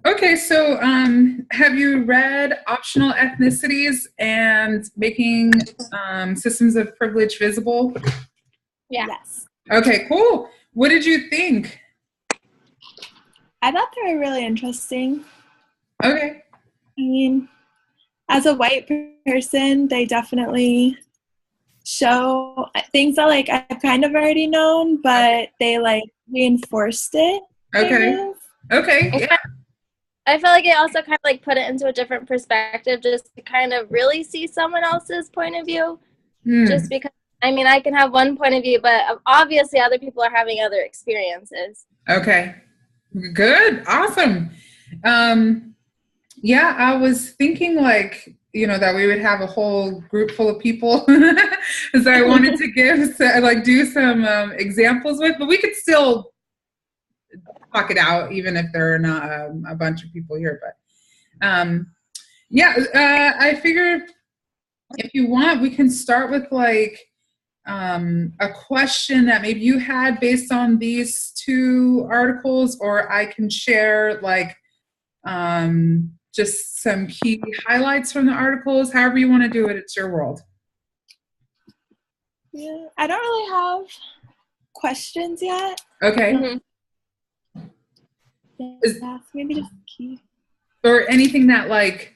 Okay, so have you read Optional Ethnicities and Making Systems of Privilege Visible? Yeah. Yes. Okay, cool. What did you think? I thought they were really interesting. Okay. I mean, as a white person, they definitely show things that like I've kind of already known, but they like reinforced it. Okay. Kind of. Okay. Yeah. I feel like it also kind of like put it into a different perspective just to kind of really see someone else's point of view. Just because, I mean, I can have one point of view, but obviously other people are having other experiences. Okay. Good. Awesome. Yeah, I was thinking like, that we would have a whole group full of people because I wanted to do some examples with, but we could still talk it out even if there are not a bunch of people here. But I figured if you want, we can start with like a question that maybe you had based on these two articles, or I can share like just some key highlights from the articles. However you want to do it, it's your world. Yeah, I don't really have questions yet. Okay. Mm-hmm. Yeah, maybe just key. Or anything that like,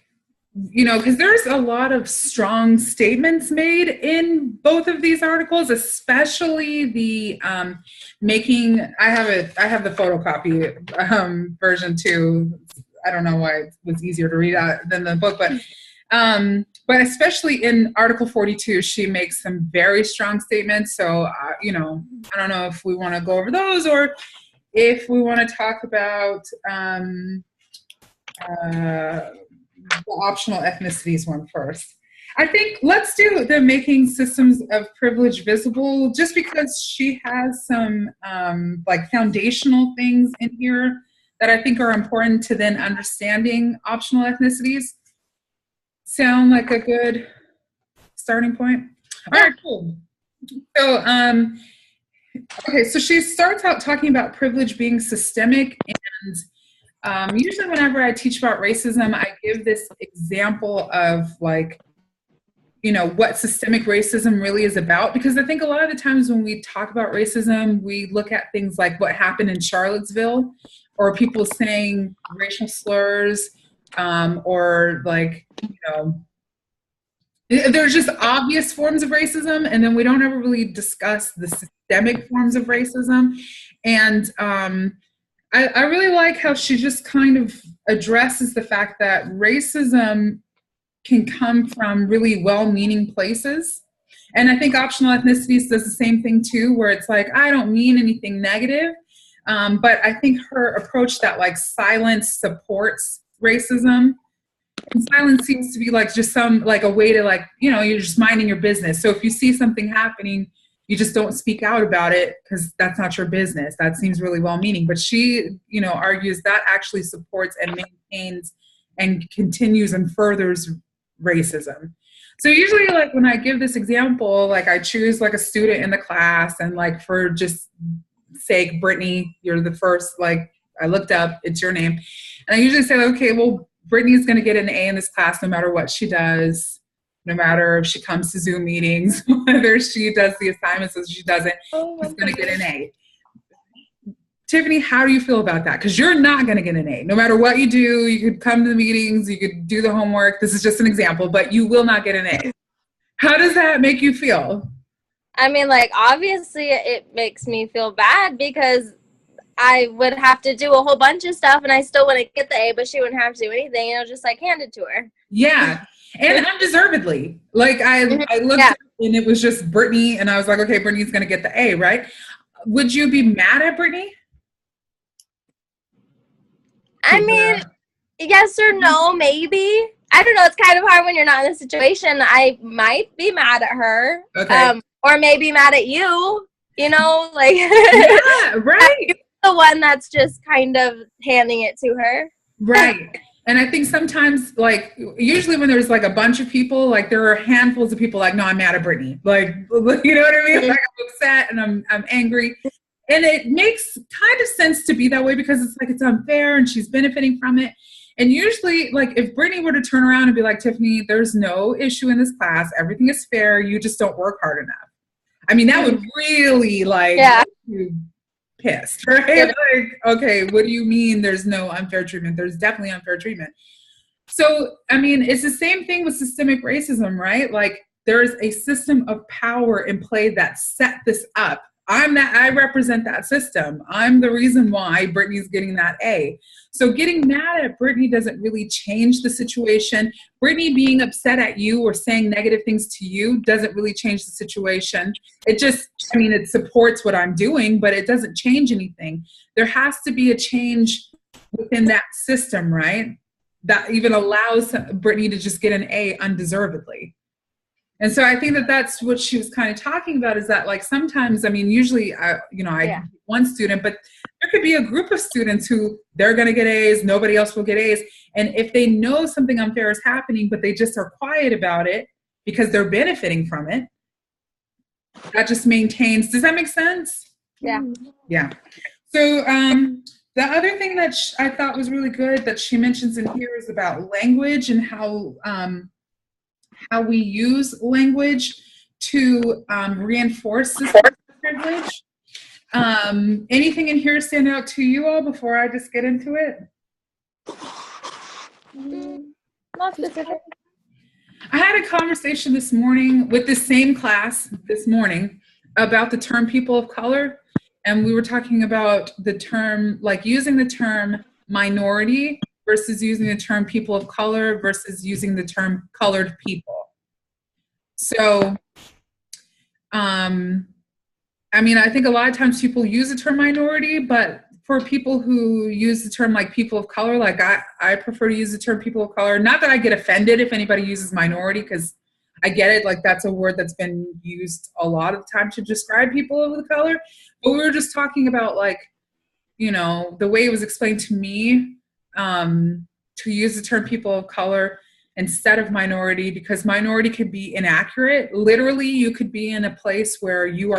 because there's a lot of strong statements made in both of these articles, especially the making. I have the photocopy version too. I don't know why it was easier to read out than the book, but especially in Article 42, she makes some very strong statements. So I don't know if we want to go over those or if we want to talk about the optional ethnicities one first. I think let's do the Making Systems of Privilege Visible, just because she has some like foundational things in here that I think are important to then understanding optional ethnicities. Sound like a good starting point? All right, cool. So, okay, so she starts out talking about privilege being systemic, and usually whenever I teach about racism, I give this example of like, what systemic racism really is about, because I think a lot of the times when we talk about racism, we look at things like what happened in Charlottesville, or people saying racial slurs, or like, there's just obvious forms of racism, and then we don't ever really discuss the systemic forms of racism. And I really like how she just kind of addresses the fact that racism can come from really well-meaning places. And I think optional ethnicities does the same thing too, where it's like, I don't mean anything negative. But I think her approach that like silence supports racism, and silence seems to be like just some like a way to like, you're just minding your business. So if you see something happening, you just don't speak out about it because that's not your business. That seems really well-meaning. But she, argues that actually supports and maintains and continues and furthers racism. So usually like when I give this example, like I choose like a student in the class, and like for just sake, Brittany, you're the first, like I looked up, it's your name. And I usually say, okay, well, Brittany's going to get an A in this class no matter what she does, no matter if she comes to Zoom meetings, whether she does the assignments or she doesn't, she's going to get an A. Tiffany, how do you feel about that? Because you're not going to get an A. No matter what you do, you could come to the meetings, you could do the homework. This is just an example, but you will not get an A. How does that make you feel? I mean, like, obviously it makes me feel bad because I would have to do a whole bunch of stuff and I still wouldn't get the A, but she wouldn't have to do anything. Just like hand it to her. Yeah. And undeservedly. Like I looked up and it was just Brittany, and I was like, okay, Brittany's going to get the A, right? Would you be mad at Brittany? I mean, yes or no, maybe. I don't know. It's kind of hard when you're not in the situation. I might be mad at her. Okay. Or maybe mad at you, like. Yeah, right. The one that's just kind of handing it to her. Right. And I think sometimes, like, usually when there's like a bunch of people, like there are handfuls of people like, no, I'm mad at Brittany. Like, you know what I mean? Like I'm upset and I'm angry. And it makes kind of sense to be that way because it's like it's unfair and she's benefiting from it. And usually, like, if Brittany were to turn around and be like, Tiffany, there's no issue in this class. Everything is fair. You just don't work hard enough. I mean, that would really, like, make you pissed, right? Yeah. Like, okay, what do you mean there's no unfair treatment? There's definitely unfair treatment. So, I mean, it's the same thing with systemic racism, right? Like, there's a system of power in play that set this up. I represent that system. I'm the reason why Brittany's getting that A. So getting mad at Brittany doesn't really change the situation. Brittany being upset at you or saying negative things to you doesn't really change the situation. It just, I mean, it supports what I'm doing, but it doesn't change anything. There has to be a change within that system, right? That even allows Brittany to just get an A undeservedly. And so I think that that's what she was kind of talking about, is that, like, sometimes, I mean, usually, I one student, but there could be a group of students who they're going to get A's, nobody else will get A's. And if they know something unfair is happening, but they just are quiet about it because they're benefiting from it, that just maintains. Does that make sense? Yeah. Yeah. So the other thing that I thought was really good that she mentions in here is about language and how we use language to reinforce this privilege. Anything in here stand out to you all before I just get into it? Not specific. I had a conversation this morning with the same class this morning about the term people of color. And we were talking about the term, like using the term minority versus using the term people of color versus using the term colored people. So, I mean, I think a lot of times people use the term minority, but for people who use the term like people of color, like I prefer to use the term people of color. Not that I get offended if anybody uses minority, because I get it. Like, that's a word that's been used a lot of the time to describe people of the color. But we were just talking about, like, you know, the way it was explained to me, to use the term people of color instead of minority, because minority could be inaccurate. Literally, you could be in a place where you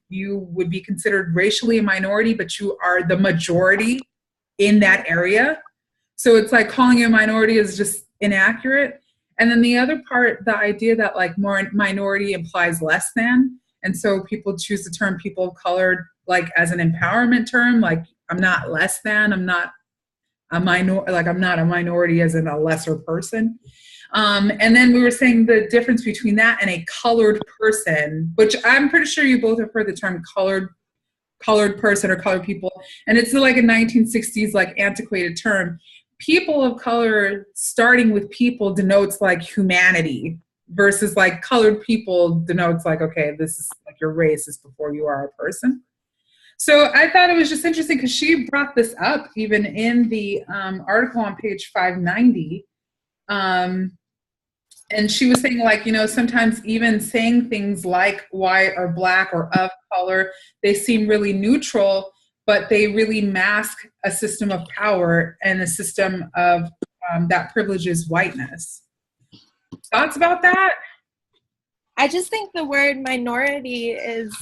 would be considered racially a minority, but you are the majority in that area. So it's like calling you a minority is just inaccurate. And then the other part, the idea that, like, more minority implies less than. And so people choose the term people of color, like, as an empowerment term, like, I'm not less than, I'm not a minority as in a lesser person. And then we were saying the difference between that and a colored person, which I'm pretty sure you both have heard the term colored person or colored people. And it's like a 1960s, like, antiquated term. People of color, starting with people, denotes like humanity, versus like colored people denotes like, okay, this is like your race is before you are a person. So I thought it was just interesting because she brought this up even in the article on page 590. And she was saying, like, you know, sometimes even saying things like white or black or of color, they seem really neutral, but they really mask a system of power and a system of that privileges whiteness. Thoughts about that? I just think the word minority is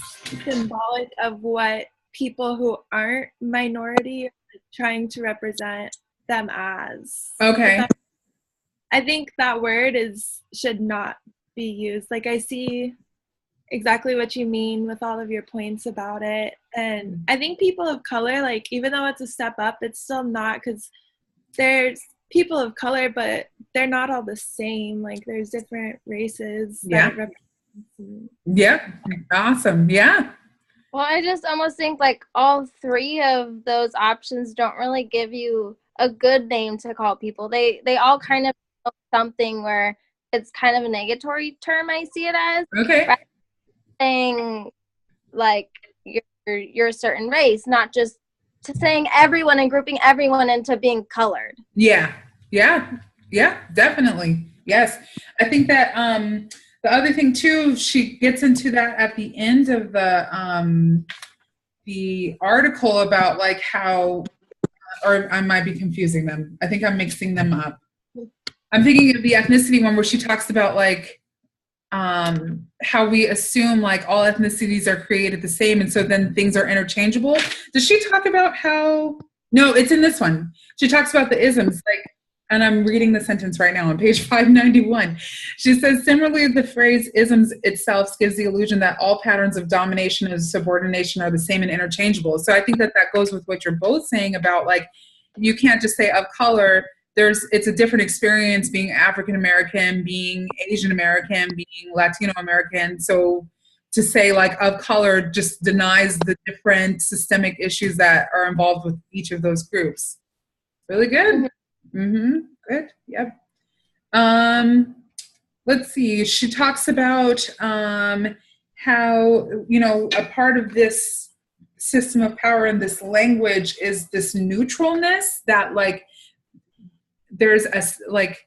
symbolic of what people who aren't minority are trying to represent them as. Okay. I think that word should not be used. Like, I see exactly what you mean with all of your points about it. And I think people of color, like, even though it's a step up, it's still not, because there's people of color, but they're not all the same. Like, there's different races. Yeah. Yeah. Awesome. Yeah. Well, I just almost think, like, all three of those options don't really give you a good name to call people. They all kind of know something where it's kind of a negatory term, I see it as. Okay. Right? Saying, like, you're a certain race, not just to saying everyone and grouping everyone into being colored. Yeah, definitely. Yes. I think that the other thing too, she gets into that at the end of the article about, like, how, or I might be confusing them. I think I'm mixing them up. I'm thinking of the ethnicity one where she talks about, like, how we assume like all ethnicities are created the same, and so then things are interchangeable. Does she talk about how? No, it's in this one. She talks about the isms, like, and I'm reading the sentence right now on page 591. She says, similarly, the phrase isms itself gives the illusion that all patterns of domination and subordination are the same and interchangeable. So I think that that goes with what you're both saying about, like, you can't just say of color. It's a different experience being African American, being Asian American, being Latino American. So to say like of color just denies the different systemic issues that are involved with each of those groups. Really good. Good. Yep. Let's see. She talks about how, you know, a part of this system of power and this language is this neutralness that, like, there's a, like,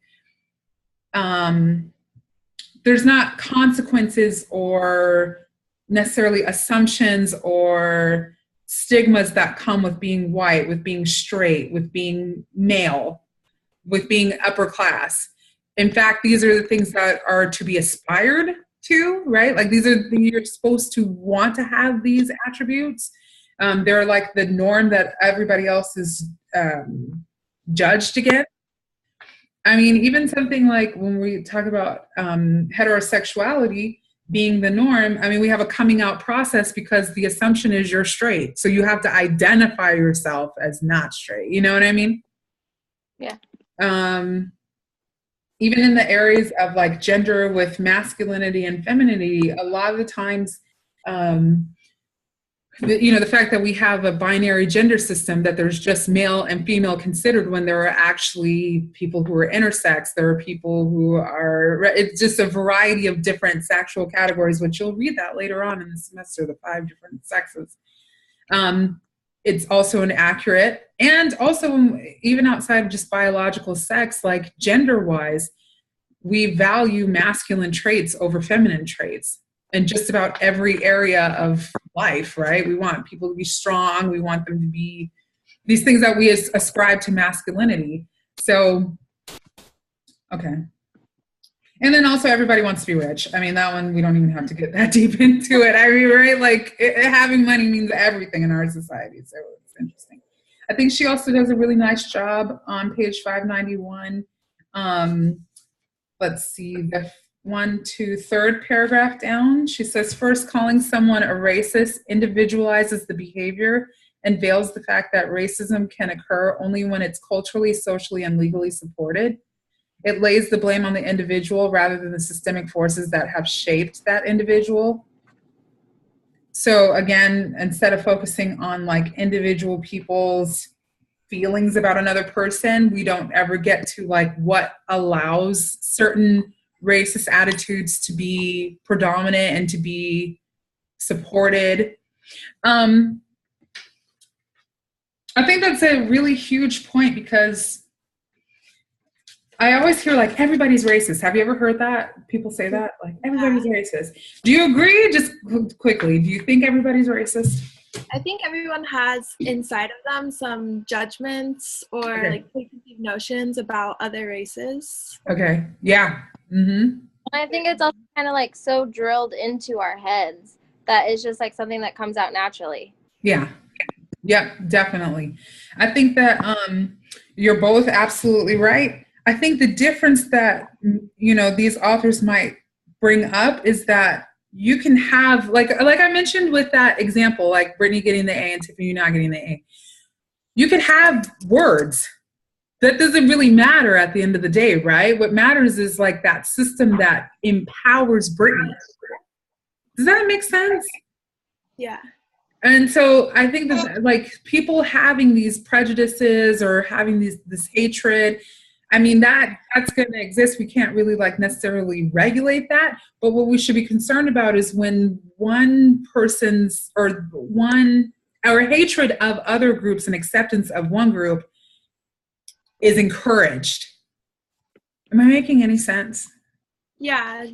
there's not consequences or necessarily assumptions or stigmas that come with being white, with being straight, with being male, with being upper class. In fact, these are the things that are to be aspired to, right? Like, these are you're supposed to want to have these attributes. They're like the norm that everybody else is judged against. I mean, even something like when we talk about heterosexuality being the norm, I mean, we have a coming out process because the assumption is you're straight. So you have to identify yourself as not straight. You know what I mean? Yeah. Even in the areas of like gender with masculinity and femininity, a lot of the times, the fact that we have a binary gender system, that there's just male and female considered when there are actually people who are intersex, there are people who are, it's just a variety of different sexual categories, which you'll read that later on in the semester, the 5 different sexes. It's also inaccurate. And also, even outside of just biological sex, like gender-wise, we value masculine traits over feminine traits in just about every area of life, right? We want people to be strong. We want them to be these things that we ascribe to masculinity. So, okay. And then also everybody wants to be rich. I mean, that one, we don't even have to get that deep into it. I mean, right? Like, having money means everything in our society. So it's interesting. I think she also does a really nice job on page 591. Let's see, the third paragraph down. She says, first, calling someone a racist individualizes the behavior and veils the fact that racism can occur only when it's culturally, socially, and legally supported. It lays the blame on the individual rather than the systemic forces that have shaped that individual. So again, instead of focusing on like individual people's feelings about another person, we don't ever get to like what allows certain racist attitudes to be predominant and to be supported. I think that's a really huge point because I always hear like everybody's racist. Have you ever heard that? People say that, like everybody's racist. Do you agree? Just quickly, do you think everybody's racist? I think everyone has inside of them some judgments or like preconceived notions about other races. Okay. Yeah. Mm-hmm. I think it's also kind of like so drilled into our heads that it's just like something that comes out naturally. Yeah. Yeah, definitely. I think that you're both absolutely right. I think the difference that, these authors might bring up is that you can have, like I mentioned with that example, like Brittany getting the A and Tiffany not getting the A. You could have words. That doesn't really matter at the end of the day, right? What matters is like that system that empowers Brittany. Does that make sense? Yeah. And so I think that like people having these prejudices or having this hatred, I mean, that's going to exist. We can't really like necessarily regulate that. But what we should be concerned about is when one person's or hatred of other groups and acceptance of one group is encouraged. Am I making any sense? Yeah.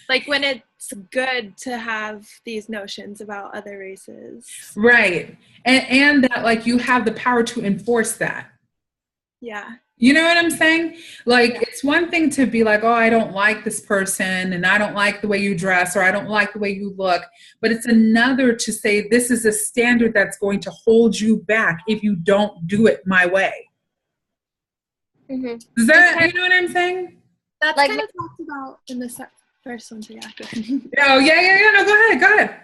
Like when it's good to have these notions about other races. Right. And that like you have the power to enforce that. Yeah. You know what I'm saying? Like, it's one thing to be like, oh, I don't like this person and I don't like the way you dress or I don't like the way you look. But it's another to say, this is a standard that's going to hold you back if you don't do it my way. Mm-hmm. Is that, you know what I'm saying? That's Like- kind of talked about in the first one, so yeah, go ahead. Oh, yeah. No, go ahead.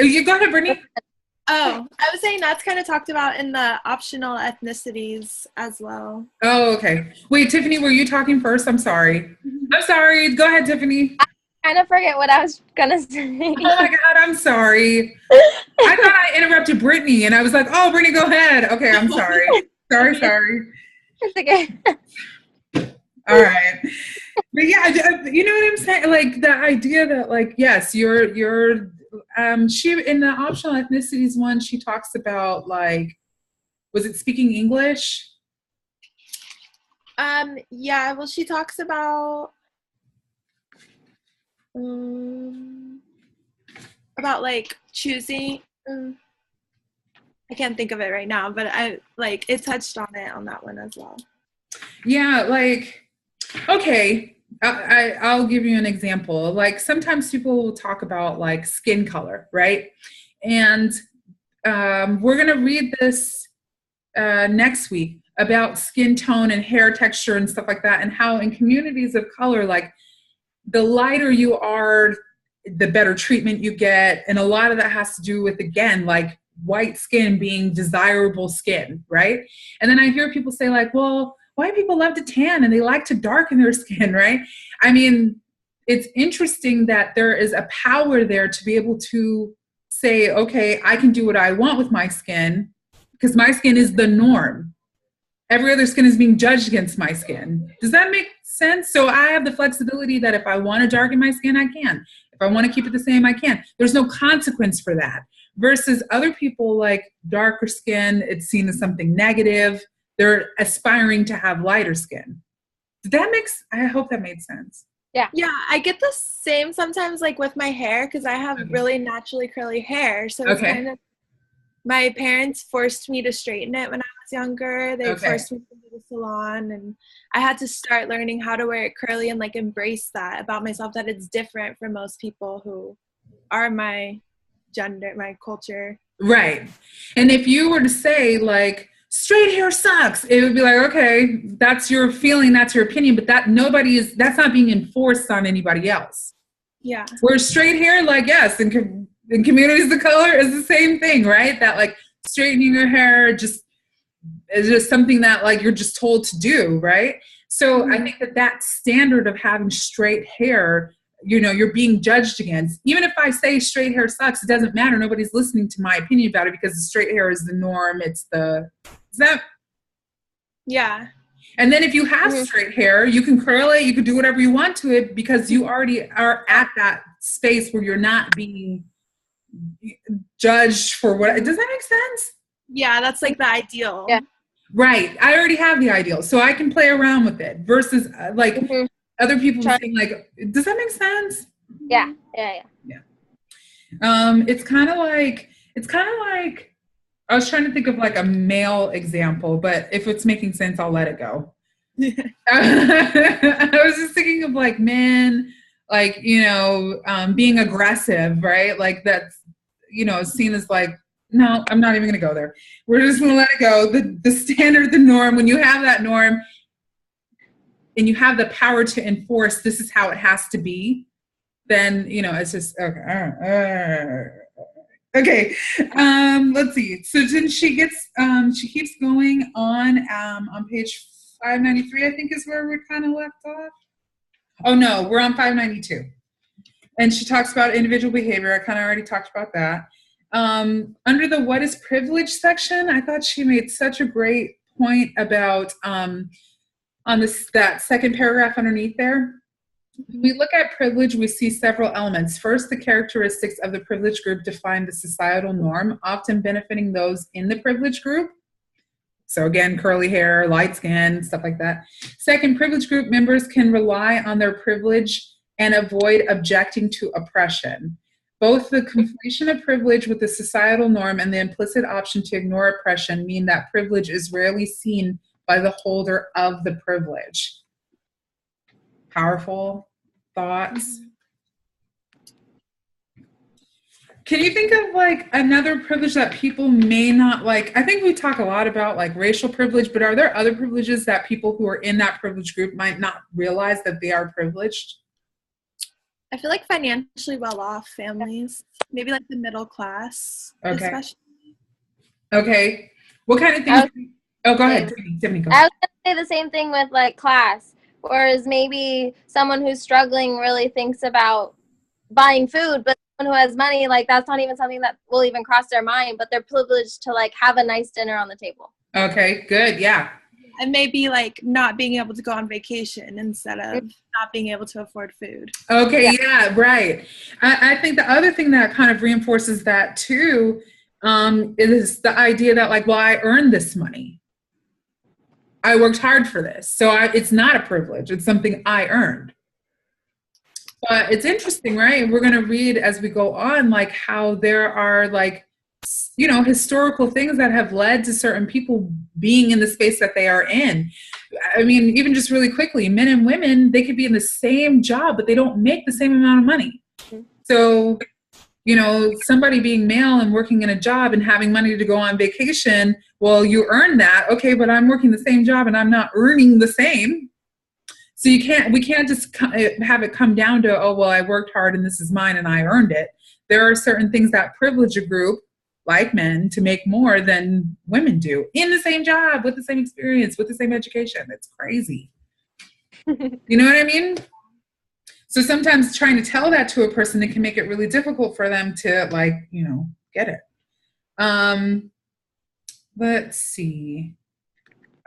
You go ahead, Brittany. Oh, I was saying that's kind of talked about in the optional ethnicities as well. Oh, okay. Wait, Tiffany, were you talking first? I'm sorry. I'm sorry. Go ahead, Tiffany. Kind of forget what I was gonna say. Oh my God, I'm sorry. I thought I interrupted Brittany and I was like, oh, Brittany, go ahead. Okay, I'm sorry. Sorry. It's okay. All right. But yeah, you know what I'm saying? Like the idea that like, yes, you're she in the optional ethnicities one, she talks about like, was it speaking English? Yeah, well, she talks about like choosing. I can't think of it right now, but I like it touched on it on that one as well. Yeah, like, okay, I'll give you an example. Like sometimes people will talk about like skin color, right? And we're going to read this next week about skin tone and hair texture and stuff like that, and how in communities of color, like the lighter you are, the better treatment you get. And a lot of that has to do with, again, like white skin being desirable skin, right? And then I hear people say like, well, white people love to tan and they like to darken their skin, right? I mean, it's interesting that there is a power there to be able to say, okay, I can do what I want with my skin because my skin is the norm. Every other skin is being judged against my skin. Does that make sense? So I have the flexibility that if I want to darken my skin, I can. If I want to keep it the same, I can. There's no consequence for that. Versus other people like darker skin, it's seen as something negative. They're aspiring to have lighter skin. I hope that made sense. Yeah, I get the same sometimes like with my hair because I have really naturally curly hair. So it's kind of, my parents forced me to straighten it when I was younger. They forced me to go to the salon, and I had to start learning how to wear it curly and like embrace that about myself, that it's different from most people who are my gender, my culture. Right. And if you were to say like, straight hair sucks, it would be like, okay, that's your feeling, that's your opinion, but that's not being enforced on anybody else. Yeah. Where straight hair, like, yes, in communities of color is the same thing, right? That like straightening your hair is just something that like you're just told to do, right? So I think that standard of having straight hair, you know, you're being judged against. Even if I say straight hair sucks, it doesn't matter. Nobody's listening to my opinion about it because the straight hair is the norm. Yeah. And then if you have straight hair, you can curl it, you can do whatever you want to it because you already are at that space where you're not being judged for what. Does that make sense? Yeah, that's like the ideal. Yeah. Right. I already have the ideal, so I can play around with it versus like other people saying like, does that make sense? Yeah. It's kind of like I was trying to think of like a male example, but if it's making sense, I'll let it go. I was just thinking of like men, like, you know, being aggressive, right? Like that's, you know, seen as like, no, I'm not even going to go there. We're just going to let it go. The standard, the norm, when you have that norm and you have the power to enforce, this is how it has to be, then, you know, it's just, okay. Let's see. So then she keeps going on page 593, I think is where we kind of left off. Oh no, we're on 592. And she talks about individual behavior. I kind of already talked about that. Under the what is privilege section, I thought she made such a great point about on that second paragraph underneath there. When we look at privilege, we see several elements. First, the characteristics of the privileged group define the societal norm, often benefiting those in the privileged group. So again, curly hair, light skin, stuff like that. Second, privileged group members can rely on their privilege and avoid objecting to oppression. Both the conflation of privilege with the societal norm and the implicit option to ignore oppression mean that privilege is rarely seen by the holder of the privilege. Powerful thoughts. Can you think of like another privilege that people may not like? I think we talk a lot about like racial privilege, but are there other privileges that people who are in that privilege group might not realize that they are privileged? I feel like financially well-off families, maybe like the middle class, Okay. especially. Okay. What kind of things? Oh, go ahead. Tiffany, go ahead. I was going to say the same thing with like class, whereas maybe someone who's struggling really thinks about buying food, but someone who has money, like that's not even something that will even cross their mind, but they're privileged to like have a nice dinner on the table. Okay, good. Yeah. And maybe like not being able to go on vacation instead of not being able to afford food. Okay, yeah, right. I think the other thing that kind of reinforces that too is the idea that like, well, I earned this money. I worked hard for this. So it's not a privilege. It's something I earned. But it's interesting, right? We're going to read as we go on, like how there are like, you know, historical things that have led to certain people being in the space that they are in. I mean, even just really quickly, men and women, they could be in the same job, but they don't make the same amount of money. So, you know, somebody being male and working in a job and having money to go on vacation, well, you earn that. Okay, but I'm working the same job and I'm not earning the same. So we can't just have it come down to, oh, well, I worked hard and this is mine and I earned it. There are certain things that privilege a group like men to make more than women do in the same job, with the same experience, with the same education. It's crazy. You know what I mean? So sometimes trying to tell that to a person, it can make it really difficult for them to like, you know, get it. Let's see.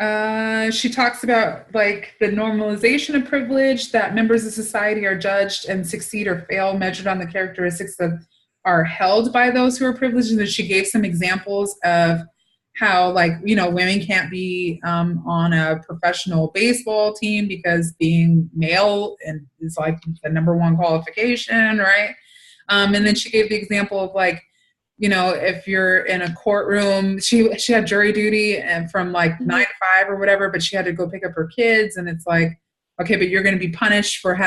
She talks about like the normalization of privilege, that members of society are judged and succeed or fail measured on the characteristics that are held by those who are privileged. And then she gave some examples of how, like, you know, women can't be on a professional baseball team because being male is like the number one qualification, right? And then she gave the example of like, you know, if you're in a courtroom, she had jury duty and from like 9 to 5 or whatever, but she had to go pick up her kids. And it's like, okay, but you're going to be punished for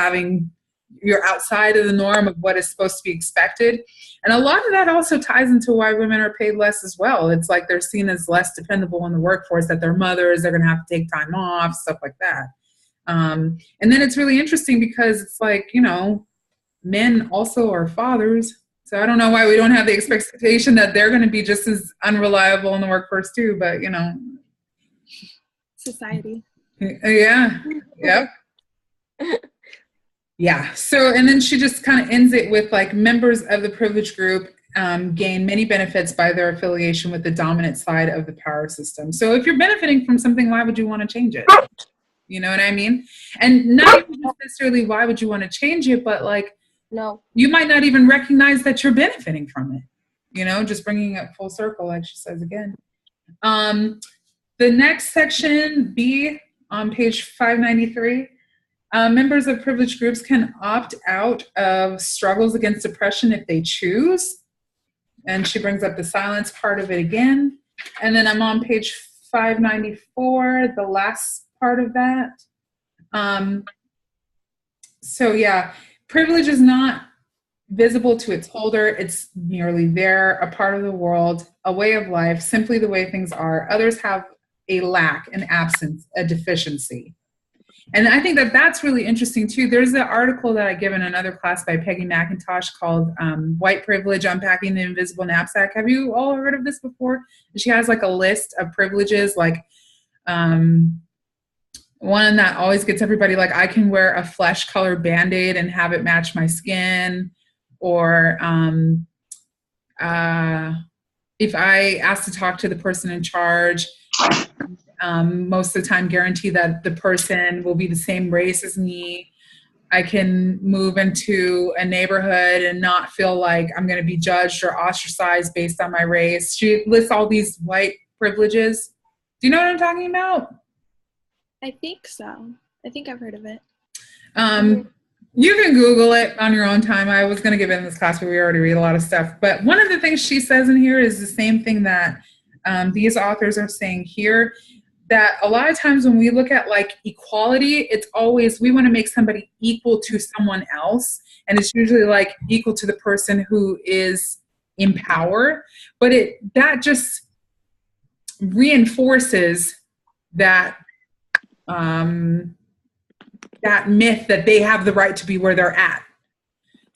you're outside of the norm of what is supposed to be expected. And a lot of that also ties into why women are paid less as well. It's like they're seen as less dependable in the workforce, that they're mothers, they're going to have to take time off, stuff like that. And then it's really interesting because it's like, you know, men also are fathers. So I don't know why we don't have the expectation that they're going to be just as unreliable in the workforce too, but you know. Society. Yeah. Yep. Yeah. So, and then she just kind of ends it with like members of the privileged group gain many benefits by their affiliation with the dominant side of the power system. So if you're benefiting from something, why would you want to change it? You know what I mean? And not even necessarily why would you want to change it, but like, no, you might not even recognize that you're benefiting from it. You know, just bringing it full circle, like she says again. The next section, B, on page 593, members of privileged groups can opt out of struggles against oppression if they choose. And she brings up the silence part of it again. And then I'm on page 594, the last part of that. So yeah, privilege is not visible to its holder. It's merely there, a part of the world, a way of life, simply the way things are. Others have a lack, an absence, a deficiency. And I think that that's really interesting too. There's an article that I give in another class by Peggy McIntosh called White Privilege, Unpacking the Invisible Knapsack. Have you all heard of this before? She has like a list of privileges, like one that always gets everybody, like I can wear a flesh color Band-Aid and have it match my skin. Or if I ask to talk to the person in charge, most of the time guarantee that the person will be the same race as me. I can move into a neighborhood and not feel like I'm going to be judged or ostracized based on my race. She lists all these white privileges. Do you know what I'm talking about? I think so. I think I've heard of it. You can Google it on your own time. I was going to give it in this class, but we already read a lot of stuff. But one of the things she says in here is the same thing that these authors are saying here, that a lot of times when we look at like equality, it's always we want to make somebody equal to someone else. And it's usually like equal to the person who is in power. But that just reinforces that that myth that they have the right to be where they're at.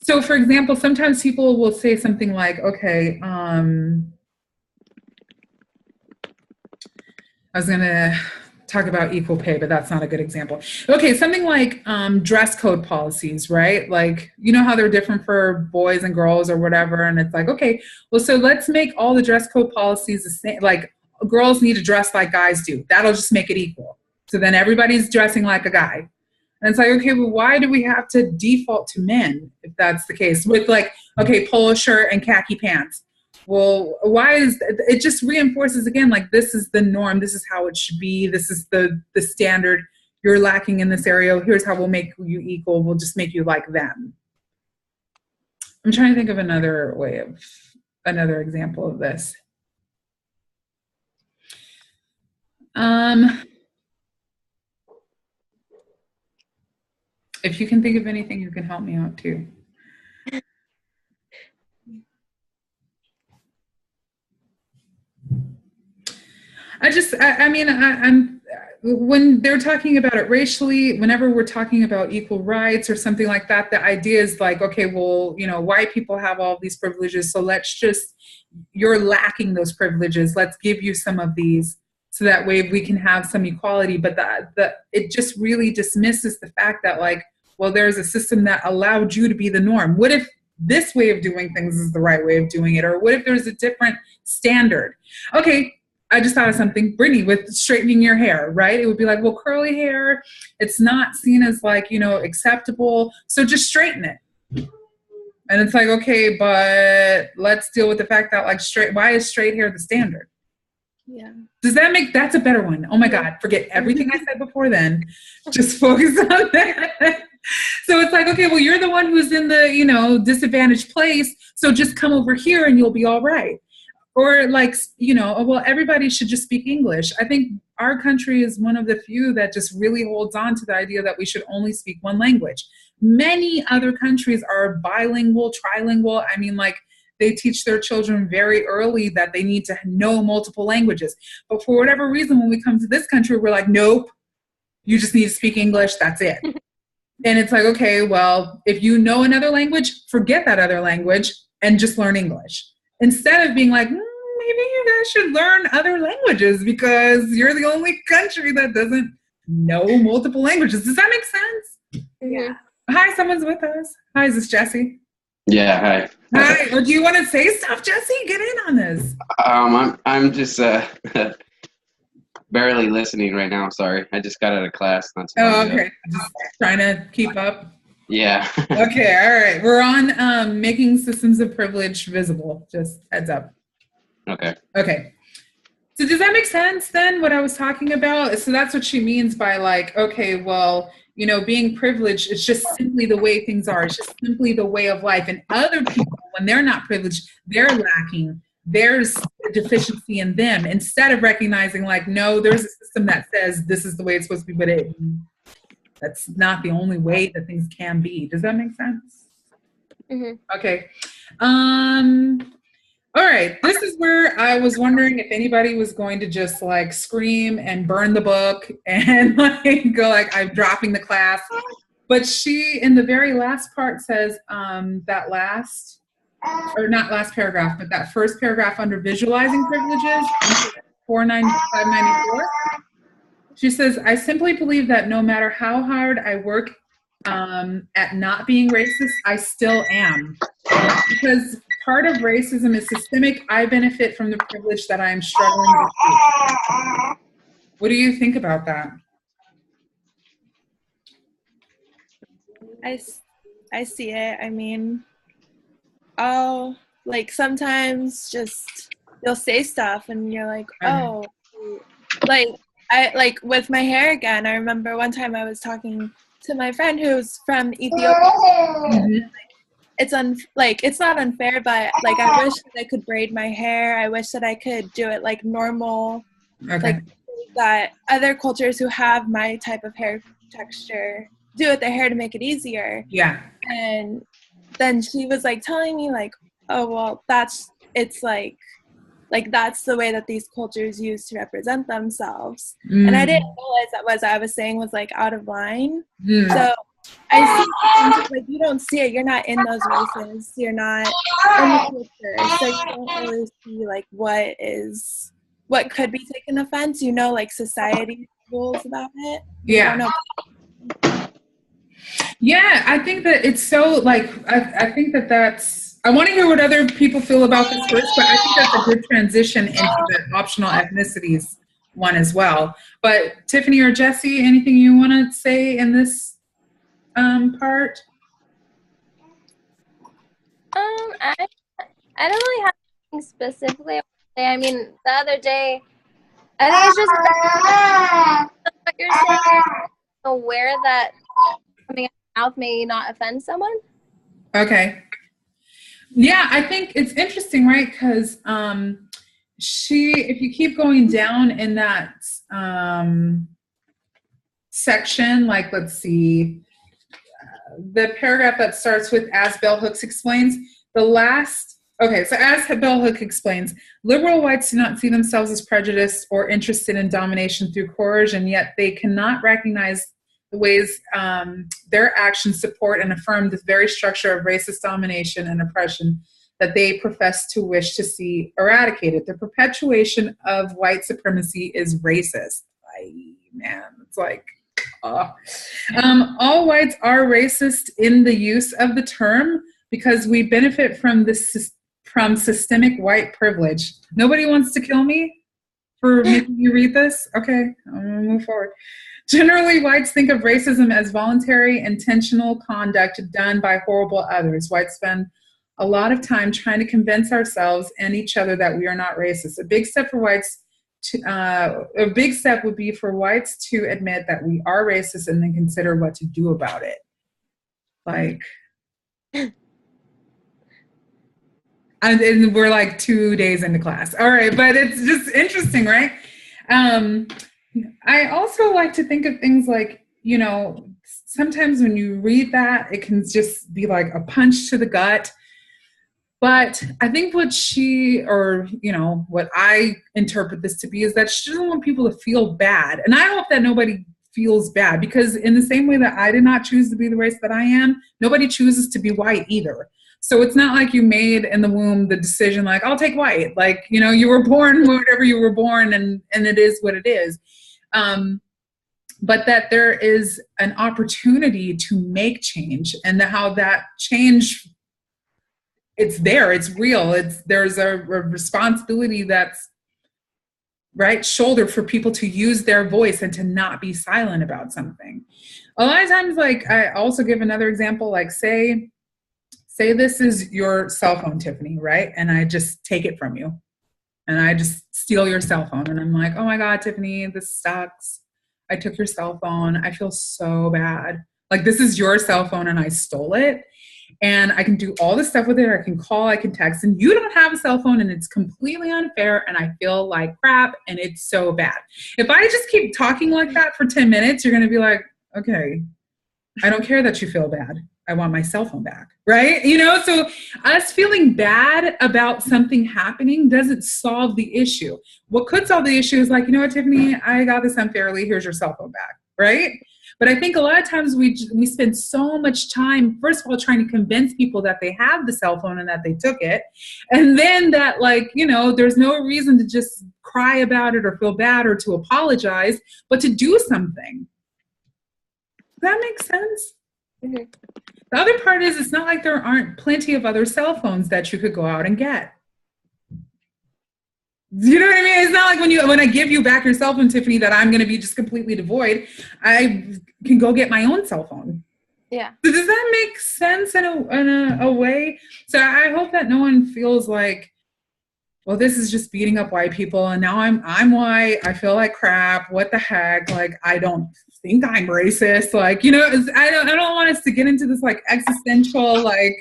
So for example, sometimes people will say something like, okay, I was going to talk about equal pay, but that's not a good example. Okay, something like dress code policies, right? Like, you know how they're different for boys and girls or whatever. And it's like, okay, well, so let's make all the dress code policies the same. Like girls need to dress like guys do. That'll just make it equal. So then everybody's dressing like a guy. And it's like, okay, well, why do we have to default to men if that's the case? With like, okay, polo shirt and khaki pants. Well, why is it just reinforces again, like this is the norm. This is how it should be. This is the standard. You're lacking in this area. Here's how we'll make you equal. We'll just make you like them. I'm trying to think of another example of this. If you can think of anything, you can help me out too. I'm when they're talking about it racially, whenever we're talking about equal rights or something like that, the idea is like, okay, well, you know, white people have all these privileges, so you're lacking those privileges. Let's give you some of these so that way we can have some equality. But it just really dismisses the fact that like, well, there's a system that allowed you to be the norm. What if this way of doing things is the right way of doing it? Or what if there's a different standard? Okay, I just thought of something, Brittany, with straightening your hair, right? It would be like, well, curly hair, it's not seen as like, you know, acceptable. So just straighten it. And it's like, okay, but let's deal with the fact that like why is straight hair the standard? Yeah. That's a better one. Oh my God, forget everything I said before then. Just focus on that. So it's like, okay, well, you're the one who's in the, you know, disadvantaged place. So just come over here and you'll be all right. Or like, you know, well, everybody should just speak English. I think our country is one of the few that just really holds on to the idea that we should only speak one language. Many other countries are bilingual, trilingual. I mean, like, they teach their children very early that they need to know multiple languages. But for whatever reason, when we come to this country, we're like, nope, you just need to speak English, that's it. And it's like, okay, well, if you know another language, forget that other language and just learn English. Instead of being like, maybe you guys should learn other languages because you're the only country that doesn't know multiple languages. Does that make sense? Yeah. Hi, someone's with us. Hi, is this Jesse? Yeah, hi. Hi. Or do you want to say stuff, Jesse? Get in on this. I'm just barely listening right now. Sorry, I just got out of class. Not too long ago. Okay. Just trying to keep up. Yeah. Okay. All right. We're on making systems of privilege visible. Just heads up. Okay. Okay. So does that make sense then, what I was talking about? So that's what she means by like, okay, well, you know, being privileged is just simply the way things are. It's just simply the way of life. And other people, when they're not privileged, they're lacking. There's a deficiency in them. Instead of recognizing like, no, there's a system that says this is the way it's supposed to be, but that's not the only way that things can be. Does that make sense? Mm-hmm. Okay. All right. This is where I was wondering if anybody was going to just like scream and burn the book and like go like, I'm dropping the class. But she, in the very last part, says that last, or not last paragraph, but that first paragraph under visualizing privileges, 594. She says, I simply believe that no matter how hard I work at not being racist, I still am. Because part of racism is systemic. I benefit from the privilege that I am struggling to keep. What do you think about that? I see it. I mean, oh, like sometimes just you'll say stuff and you're like, oh, like I like with my hair again. I remember one time I was talking to my friend who's from Ethiopia. Mhm. It's not unfair, but like I wish that I could braid my hair. I wish that I could do it like normal, Okay. like that other cultures who have my type of hair texture do with their hair to make it easier. Yeah. And then she was like telling me like, oh well, it's like that's the way that these cultures use to represent themselves. And I didn't realize that what I was saying was like out of line. So I see things like you don't see it. You're not in those races. You're not in the culture, so you don't really see like what could be taken offense. You know, like society rules about it. Yeah. You don't know. Yeah, I think that it's so like I think that's I want to hear what other people feel about this first, but I think that's a good transition into the optional ethnicities one as well. But Tiffany or Jesse, anything you want to say in this part? I don't really have anything specifically I want to say. I mean, the other day, I think it's just what you're saying, aware that coming out of your mouth may not offend someone. Okay. Yeah, I think it's interesting, right? Because if you keep going down in that section, like, let's see, the paragraph that starts with as Bell Hooks explains, so as Bell Hooks explains, liberal whites do not see themselves as prejudiced or interested in domination through coercion, yet they cannot recognize the ways their actions support and affirm the very structure of racist domination and oppression that they profess to wish to see eradicated. The perpetuation of white supremacy is racist. Man, it's like, all whites are racist in the use of the term because we benefit from from systemic white privilege. Nobody wants to kill me for making you read this? Okay, I'm gonna move forward. Generally, whites think of racism as voluntary, intentional conduct done by horrible others. Whites spend a lot of time trying to convince ourselves and each other that we are not racist. A big step would be for whites to admit that we are racist and then consider what to do about it. Like, and we're like 2 days into class. All right, but it's just interesting, right? I also like to think of things like, sometimes when you read that, it can just be like a punch to the gut. But I think what I interpret this to be is that she doesn't want people to feel bad. And I hope that nobody feels bad, because in the same way that I did not choose to be the race that I am, nobody chooses to be white either. So it's not like you made in the womb the decision like, I'll take white. Like, you were born whatever you were born, and it is what it is. But that there is an opportunity to make change, and how that change, it's there, it's real. There's a responsibility that's shouldered for people to use their voice and to not be silent about something. A lot of times, like, I also give another example, like say this is your cell phone, Tiffany, right? And I just take it from you and I just steal your cell phone. And I'm like, oh my God, Tiffany, this sucks. I took your cell phone. I feel so bad. Like, this is your cell phone and I stole it. And I can do all this stuff with it. I can call, I can text, and you don't have a cell phone, and it's completely unfair, and I feel like crap, and it's so bad. If I just keep talking like that for 10 minutes, you're going to be like, okay, I don't care that you feel bad. I want my cell phone back, right? So us feeling bad about something happening doesn't solve the issue. What could solve the issue is like, you know what, Tiffany, I got this unfairly. Here's your cell phone back, right? But I think a lot of times we spend so much time, first of all, trying to convince people that they have the cell phone and that they took it. And then that, like, there's no reason to just cry about it or feel bad or to apologize, but to do something. Does that make sense? Mm-hmm. The other part is, it's not like there aren't plenty of other cell phones that you could go out and get. You know what I mean? It's not like when I give you back your cell phone, Tiffany, that I'm going to be just completely devoid. I can go get my own cell phone. Yeah. So does that make sense in a way? So I hope that no one feels like well, this is just beating up white people, and now I'm white. I feel like crap. What the heck? Like, I don't think I'm racist. Like, I don't want us to get into this like existential, like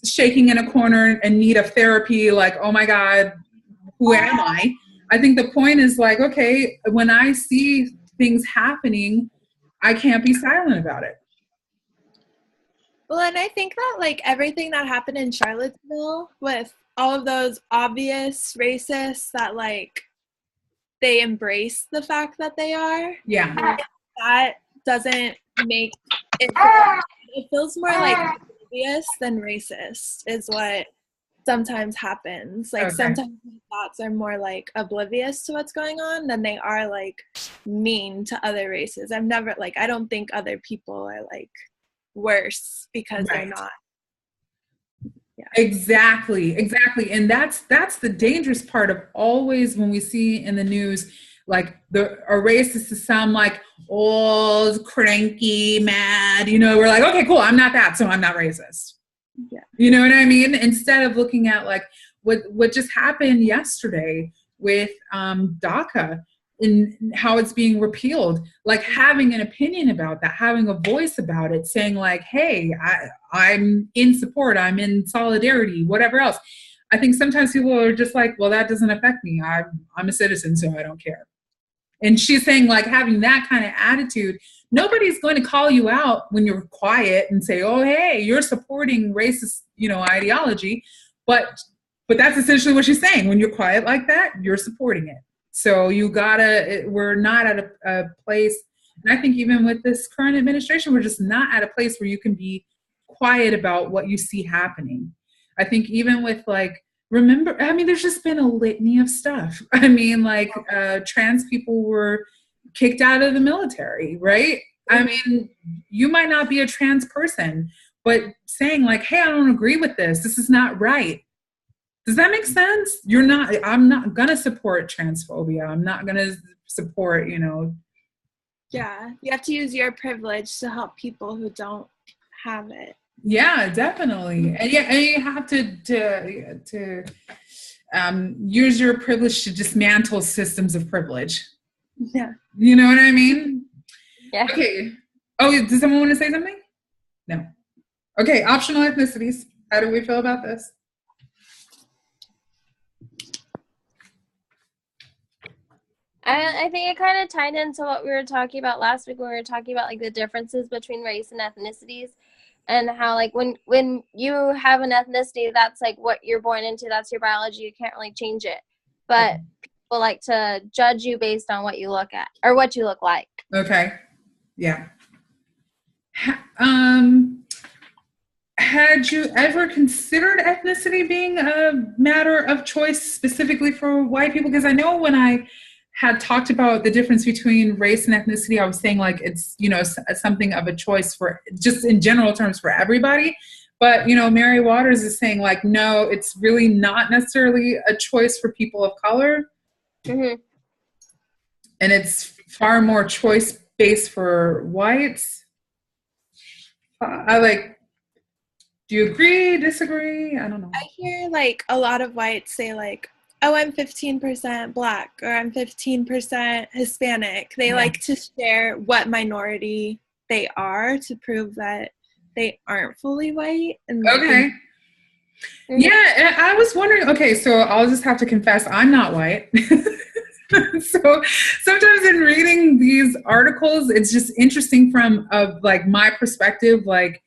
shaking in a corner and need of therapy. Like, oh my God, who am I? I think the point is like, okay, when I see things happening, I can't be silent about it. Well, and I think that like everything that happened in Charlottesville with all of those obvious racists that like they embrace the fact that they are. Yeah. That doesn't make it, it feels more like obvious than racist is what sometimes happens. Like sometimes thoughts are more like oblivious to what's going on than they are like mean to other races. I don't think other people are like worse because they're not. Yeah. Exactly. And that's the dangerous part of always when we see in the news like a racist to sound like old, cranky, mad, we're like, okay, cool, I'm not that, so I'm not racist. Yeah. You know what I mean? Instead of looking at like what just happened yesterday with DACA and how it's being repealed, like having an opinion about that, having a voice about it, saying like, hey, I'm in support, I'm in solidarity, whatever else. I think sometimes people are just like, well, that doesn't affect me. I'm a citizen, so I don't care. And she's saying like having that kind of attitude, nobody's going to call you out when you're quiet and say, oh, hey, you're supporting racist, ideology. But that's essentially what she's saying. When you're quiet like that, you're supporting it. So we're not at a place, and I think even with this current administration, we're just not at a place where you can be quiet about what you see happening. I think even with like, there's just been a litany of stuff. Like trans people were kicked out of the military, right? You might not be a trans person, but saying like, hey, I don't agree with this. This is not right. Does that make sense? I'm not going to support transphobia. I'm not going to support, Yeah, you have to use your privilege to help people who don't have it. Yeah, definitely. And you have to use your privilege to dismantle systems of privilege. Yeah. You know what I mean? Yeah. Okay. Oh, does someone want to say something? No. Okay, optional ethnicities. How do we feel about this? I think it kind of tied into what we were talking about last week when we were talking about like the differences between race and ethnicities, and how like when you have an ethnicity, that's like what you're born into, that's your biology, you can't really change it. But people like to judge you based on what you look at or what you look like. Okay. Yeah. Had you ever considered ethnicity being a matter of choice specifically for white people? Because I know when I had talked about the difference between race and ethnicity, I was saying like it's, something of a choice for just in general terms for everybody. But, Mary Waters is saying like, no, it's really not necessarily a choice for people of color. Mm-hmm. And it's far more choice-based for whites. Do you agree, disagree? I don't know. I hear like a lot of whites say like, oh, I'm 15% Black or I'm 15% Hispanic. They like to share what minority they are to prove that they aren't fully white. Okay. Yeah, I was wondering, okay, so I'll just have to confess, I'm not white. So sometimes in reading these articles, it's just interesting from like my perspective, like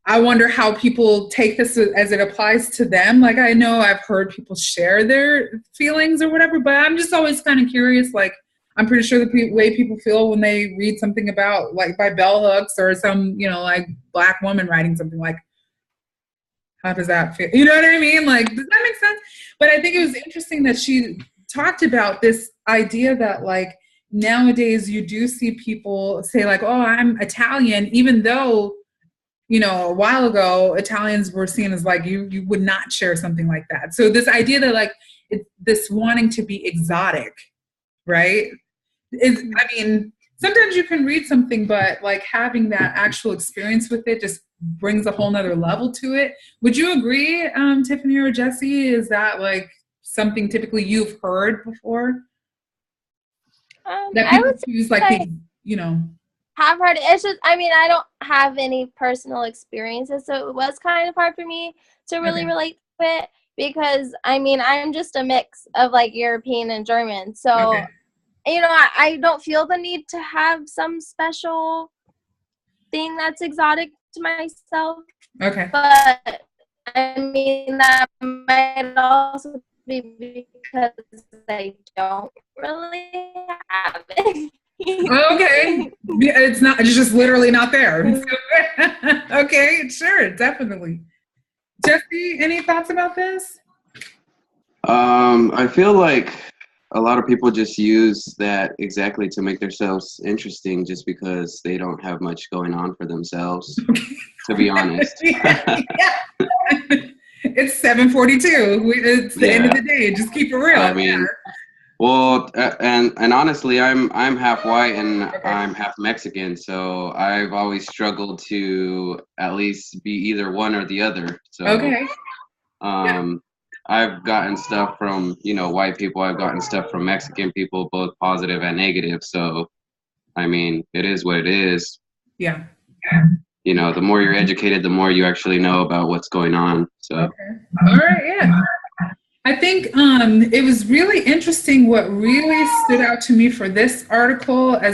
I wonder how people take this as it applies to them. Like, I know I've heard people share their feelings or whatever, but I'm just always kind of curious. Like, I'm pretty sure the way people feel when they read something about, like, by bell hooks or some, like, Black woman writing something, like, how does that feel? You know what I mean? Like, does that make sense? But I think it was interesting that she talked about this idea that, like, nowadays you do see people say, like, oh, I'm Italian, even though, a while ago, Italians were seen as like, you would not share something like that. So this idea that like, this wanting to be exotic, right? Sometimes you can read something, but like having that actual experience with it just brings a whole nother level to it. Would you agree, Tiffany or Jesse? Is that like something typically you've heard before? That I people would choose like say these, you know. have heard it. It's just, I mean, I don't have any personal experiences, so it was kind of hard for me to really Okay. relate to it because, I mean, I'm just a mix of like European and German. So, Okay. you know, I don't feel the need to have some special thing that's exotic to myself. Okay. But, I mean, that might also be because I don't really have it. Okay. Yeah, it's just literally not there. Okay, sure, definitely. Jesse, any thoughts about this? I feel like a lot of people just use that exactly to make themselves interesting just because they don't have much going on for themselves, to be honest. Yeah. It's 7:42. It's the end of the day. Just keep it real. I mean, well, and honestly, I'm half white and I'm half Mexican, so I've always struggled to at least be either one or the other. So, Okay. I've gotten stuff from, white people. I've gotten stuff from Mexican people, both positive and negative. So, I mean, it is what it is. Yeah. The more you're educated, the more you actually know about what's going on. So, okay. All right. Yeah. I think it was really interesting. What really stood out to me for this article, I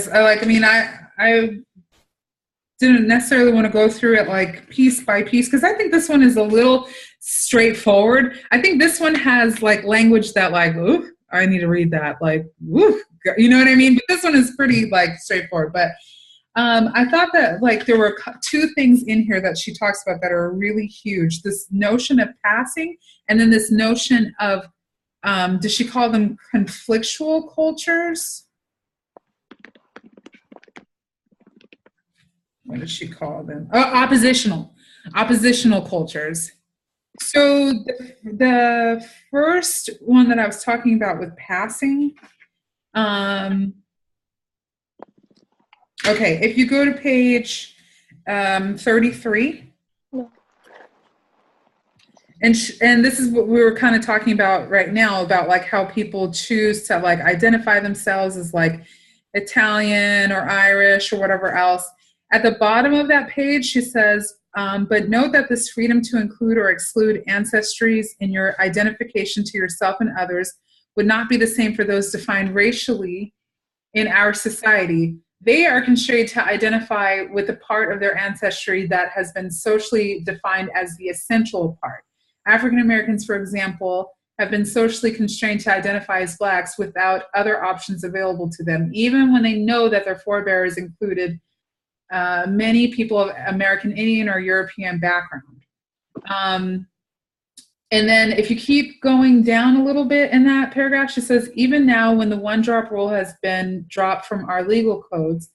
didn't necessarily want to go through it like piece by piece because I think this one is a little straightforward. I think this one has like language that like, ooh, I need to read that. Like, woo, you know what I mean? But this one is pretty like straightforward. But I thought that like there were two things in here that she talks about that are really huge. This notion of passing, and then this notion of, does she call them conflictual cultures? What does she call them? Oh, oppositional cultures. So the first one that I was talking about with passing, okay, if you go to page 33, and this is what we were kind of talking about right now about like how people choose to like identify themselves as like Italian or Irish or whatever else. At the bottom of that page, she says, but note that this freedom to include or exclude ancestries in your identification to yourself and others would not be the same for those defined racially in our society. They are constrained to identify with the part of their ancestry that has been socially defined as the essential part. African Americans, for example, have been socially constrained to identify as Blacks without other options available to them, even when they know that their forebears included many people of American Indian or European background. And then if you keep going down a little bit in that paragraph, she says, even now when the one-drop rule has been dropped from our legal codes,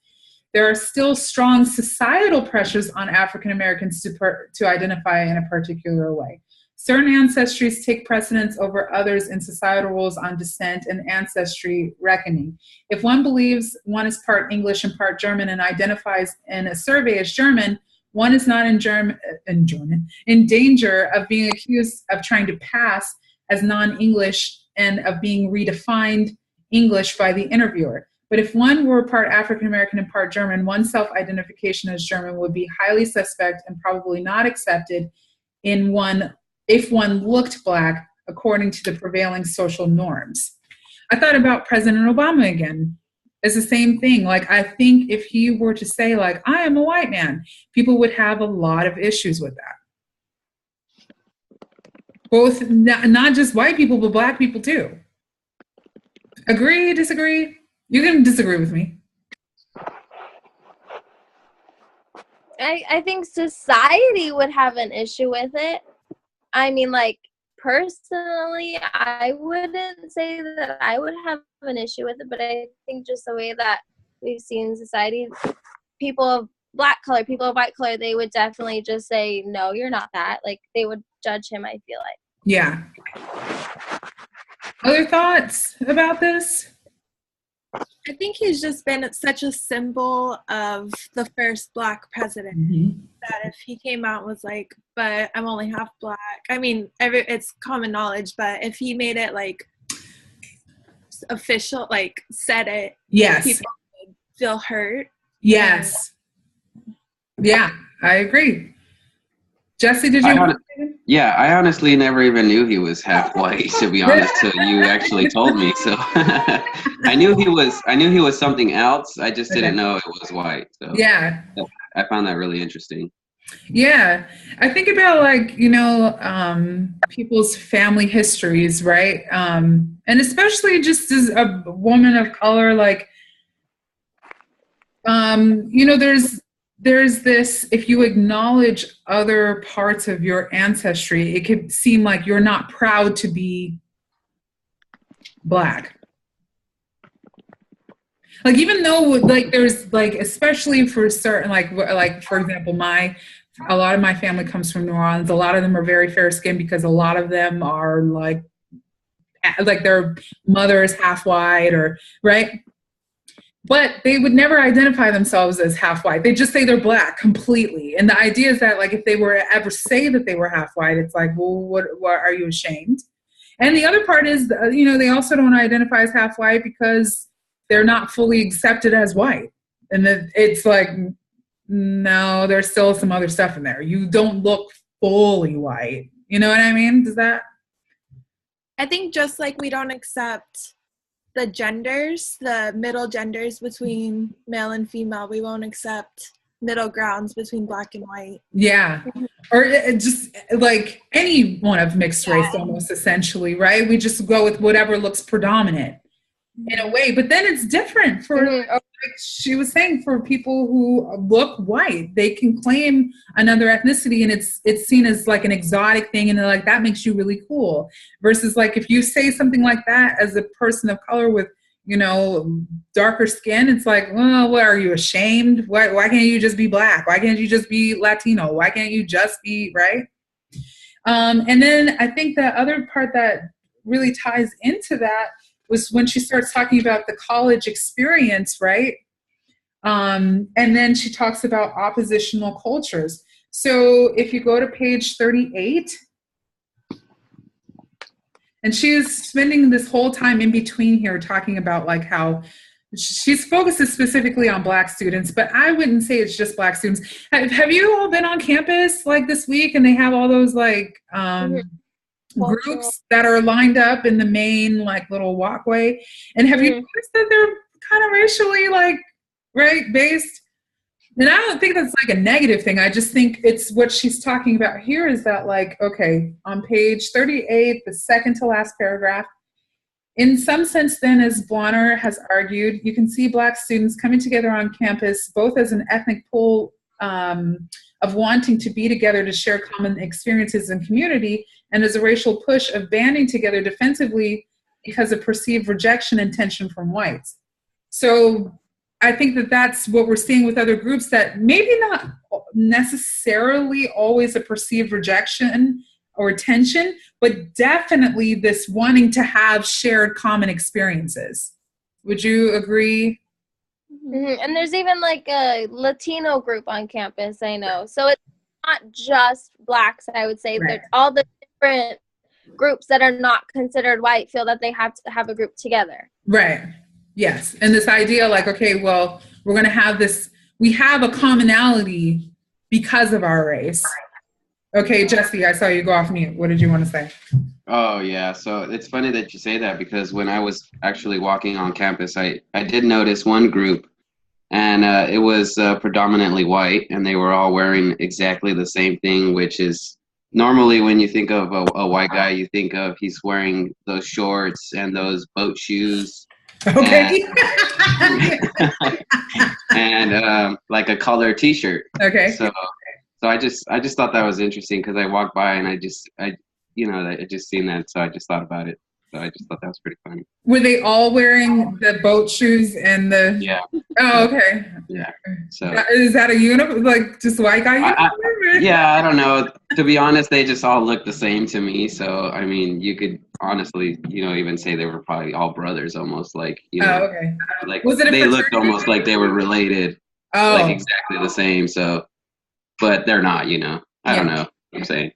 there are still strong societal pressures on African Americans to identify in a particular way. Certain ancestries take precedence over others in societal rules on descent and ancestry reckoning. If one believes one is part English and part German and identifies in a survey as German, one is not in danger of being accused of trying to pass as non-English and of being redefined English by the interviewer. But if one were part African American and part German, one's self-identification as German would be highly suspect and probably not accepted if one looked Black according to the prevailing social norms. I thought about President Obama again. It's the same thing. Like, I think if he were to say, like, I am a white man, people would have a lot of issues with that. Both, not just white people, but Black people too. Agree, disagree? You can disagree with me. I think society would have an issue with it. I mean, like, personally, I wouldn't say that I would have an issue with it, but I think just the way that we've seen society, people of Black color, people of white color, they would definitely just say, no, you're not that. Like, they would judge him, I feel like. Yeah. Other thoughts about this? I think he's just been such a symbol of the first Black president that if he came out and was like, but I'm only half Black, I mean, it's common knowledge, but if he made it like official, like said it, yes, people would feel hurt. Yes. Yeah, I agree. Jesse, did you? Yeah, I honestly never even knew he was half white, to be honest, till you actually told me. So I knew he was something else. I just didn't know it was white. So yeah, I found that really interesting. Yeah, I think about like, people's family histories, right? And especially just as a woman of color, like, there's this, if you acknowledge other parts of your ancestry, it could seem like you're not proud to be Black. Like, even though like there's like, especially for certain, like for example, a lot of my family comes from New Orleans. A lot of them are very fair skinned because a lot of them are like their mother is half white, or right. But they would never identify themselves as half white. They just say they're Black completely. And the idea is that, like, if they were ever say that they were half white, it's like, well, what are you ashamed? And the other part is, they also don't identify as half white because they're not fully accepted as white. And it's like, no, there's still some other stuff in there. You don't look fully white. You know what I mean? Does that? I think just like we don't accept the genders, the middle genders between male and female, we won't accept middle grounds between Black and white. Yeah. Or just like any one of mixed race, almost, essentially, right? We just go with whatever looks predominant in a way. But then it's different for, like she was saying, for people who look white. They can claim another ethnicity and it's seen as like an exotic thing, and they're like, that makes you really cool. Versus like, if you say something like that as a person of color with, darker skin, it's like, well, what, are you ashamed? Why can't you just be Black? Why can't you just be Latino? Why can't you just be, right? And then I think the other part that really ties into that was when she starts talking about the college experience, right? And then she talks about oppositional cultures. So if you go to page 38, and she is spending this whole time in between here talking about like how she's focuses specifically on Black students, but I wouldn't say it's just Black students. Have you all been on campus like this week, and they have all those like groups that are lined up in the main like little walkway? And have you noticed that they're kind of racially like based? And I don't think that's like a negative thing. I just think it's what she's talking about here is that, like, okay, on page 38, the second to last paragraph, in some sense then, as Blonner has argued, you can see Black students coming together on campus both as an ethnic pool of wanting to be together to share common experiences and community, and as a racial push of banding together defensively because of perceived rejection and tension from whites. So I think that that's what we're seeing with other groups, that maybe not necessarily always a perceived rejection or tension, but definitely this wanting to have shared common experiences. Would you agree? Mm-hmm. And there's even like a Latino group on campus, I know. So it's not just Blacks, I would say. Right. All the different groups that are not considered white feel that they have to have a group together. Right. Yes. And this idea like, okay, well, we're going to have this, we have a commonality because of our race. Okay, Jesse, I saw you go off mute. What did you want to say? Oh, yeah. So it's funny that you say that, because when I was actually walking on campus, I did notice one group, and it was predominantly white, and they were all wearing exactly the same thing, which is normally when you think of a white guy, you think of he's wearing those shorts and those boat shoes. Okay. And like a colored t-shirt. Okay. So I just thought that was interesting, because I walked by and I just seen that, so I just thought about it. So I just thought that was pretty funny. Were they all wearing the boat shoes and the? Yeah. Oh, okay. Yeah. So Is that a uniform? Like just white guy uniform? yeah, I don't know. To be honest, they just all look the same to me. So I mean, you could honestly, even say they were probably all brothers, almost like Oh, okay. like Was it a they looked fraternity? almost like they were related, Oh, like exactly the same. So, but they're not. I don't know what I'm saying.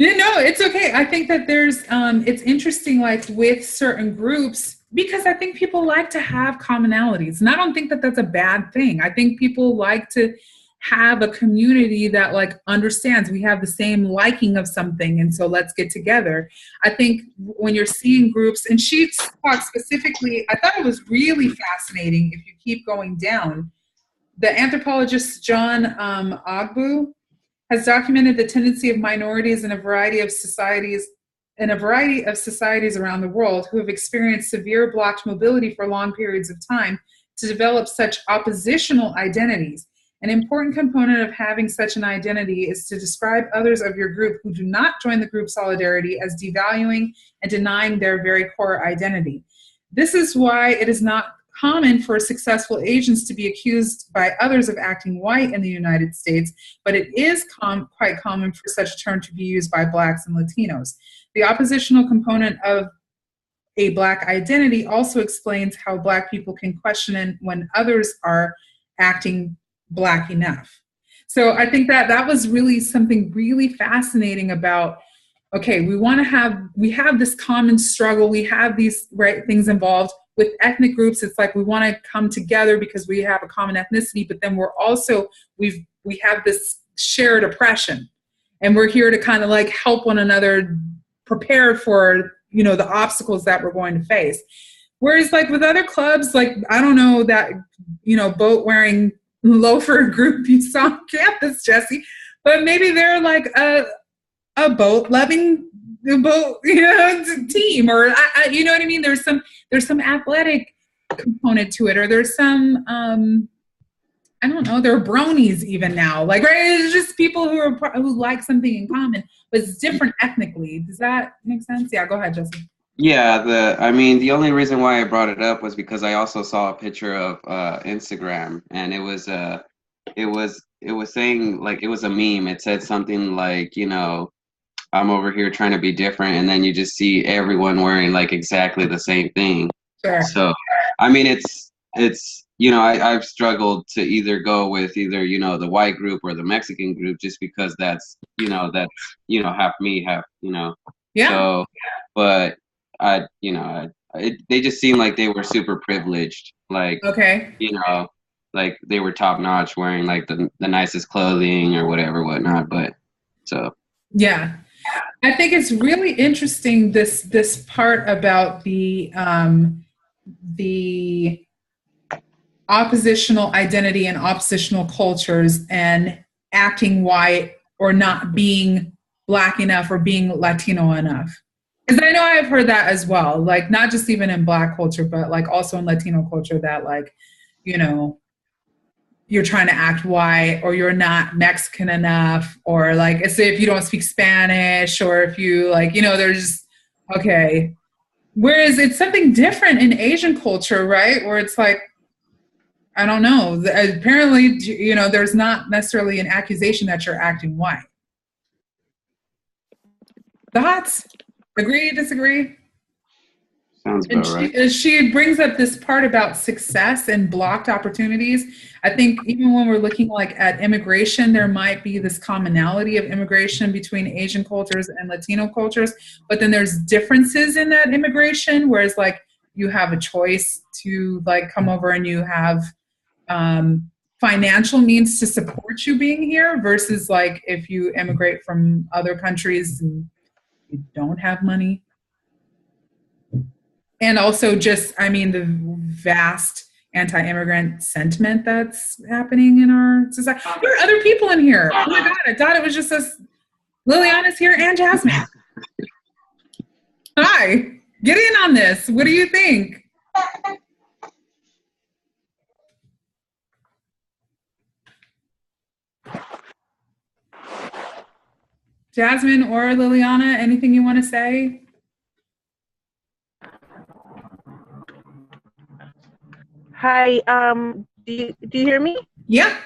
It's okay. I think that there's it's interesting, like with certain groups, because I think people like to have commonalities, and I don't think that that's a bad thing. I think people like to have a community that like understands we have the same liking of something, and so let's get together. I think when you're seeing groups, and she talked specifically, I thought it was really fascinating. If you keep going down, the anthropologist John Ogbu has documented the tendency of minorities in a variety of societies around the world who have experienced severe blocked mobility for long periods of time to develop such oppositional identities. An important component of having such an identity is to describe others of your group who do not join the group solidarity as devaluing and denying their very core identity. This is why it is not common for successful Asians to be accused by others of acting white in the United States, but it is quite common for such a term to be used by Blacks and Latinos. The oppositional component of a Black identity also explains how Black people can question when others are acting Black enough. So I think that was really something really fascinating about, okay, we have this common struggle, we have these things involved. With ethnic groups, it's like we want to come together because we have a common ethnicity, but then we have this shared oppression, and we're here to kind of like help one another prepare for the obstacles that we're going to face. Whereas like with other clubs, like I don't know that boat wearing loafer group you saw on campus, Jesse, but maybe they're like a boat loving boat team, or you know what I mean. There's some athletic component to it, or there's some I don't know, there are bronies even now, like it's just people who like something in common, but it's different ethnically. Does that make sense? Yeah, go ahead, Jesse. Yeah, the only reason why I brought it up was because I also saw a picture of Instagram, and it was saying, like, it was a meme. It said something like, I'm over here trying to be different, and then you just see everyone wearing like exactly the same thing. Sure. So, I mean, it's I've struggled to either go with the white group or the Mexican group, just because that's half me, half Yeah. So, but they just seemed like they were super privileged, like Okay. like they were top notch, wearing like the nicest clothing or whatnot. But so yeah. I think it's really interesting this part about the oppositional identity and oppositional cultures and acting white or not being Black enough or being Latino enough. Because I know I've heard that as well, like not just even in Black culture, but like also in Latino culture, that like, you're trying to act white, or you're not Mexican enough, or like, say if you don't speak Spanish, or if you like, there's, okay. Whereas it's something different in Asian culture, right? Where it's like, I don't know, apparently, there's not necessarily an accusation that you're acting white. Thoughts? Agree, disagree? sounds about right. She brings up this part about success and blocked opportunities. I think even when we're looking like at immigration, there might be this commonality of immigration between Asian cultures and Latino cultures, but then there's differences in that immigration, whereas like you have a choice to like come over and you have financial means to support you being here, versus like if you immigrate from other countries and you don't have money. And also just, the vast anti-immigrant sentiment that's happening in our society. There are other people in here. Oh my God, I thought it was just us. Liliana's here and Jasmine. Hi, get in on this. What do you think? Jasmine or Liliana, anything you want to say? Hi, do you hear me? Yeah.